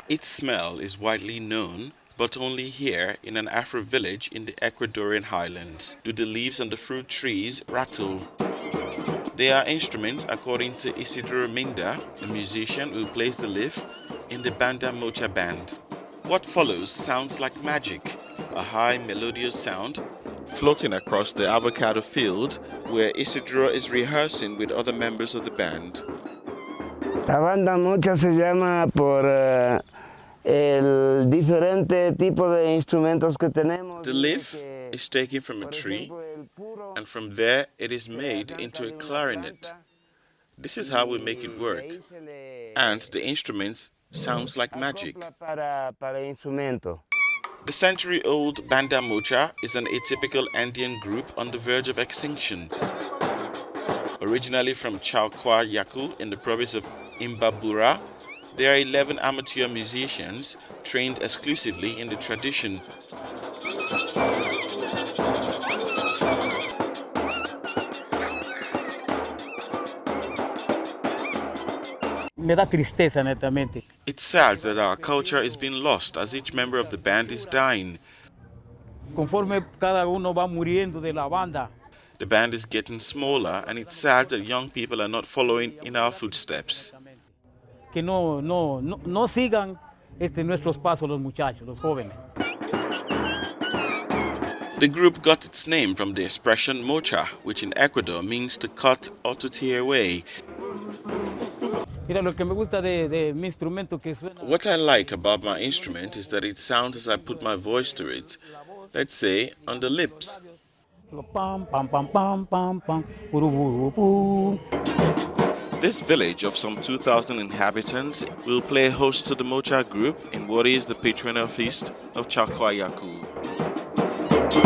Its smell is widely known, but only here in an Afro village in the Ecuadorian highlands do the leaves on the fruit trees rattle. They are instruments according to Isidro Minda, a musician who plays the leaf in the Banda Mocha band. What follows sounds like magic, a high melodious sound floating across the avocado field where Isidro is rehearsing with other members of the band. La Banda Mocha se llama por el diferente tipo de instrumentos que tenemos. The leaf is taken from a tree, and from there it is made into a clarinet. This is how we make it work, and the instrument sounds like magic. The century-old Banda Mocha is an atypical Andean group on the verge of extinction. Originally from Chalhuayacu in the province of Imbabura, there are 11 amateur musicians trained exclusively in the tradition. Me da tristeza, netamente. It's sad that our culture is being lost as each member of the band is dying. Conforme cada uno va muriendo de la banda, The band is getting smaller, and it's sad that young people are not following in our footsteps. que no sigan nuestros pasos los muchachos, los jóvenes. The group got its name from the expression mocha, which in Ecuador means to cut or to tear away. Mira, lo que me gusta de mi instrumento que suena. What I like about my instrument is that it sounds as I put my voice to it. Let's say on the lips. Pam, pam, pam, pam, pam, pam, buru, buru, buru. This village of some 2,000 inhabitants will play host to the Mocha group in what is the patronal feast of Chalhuayacu.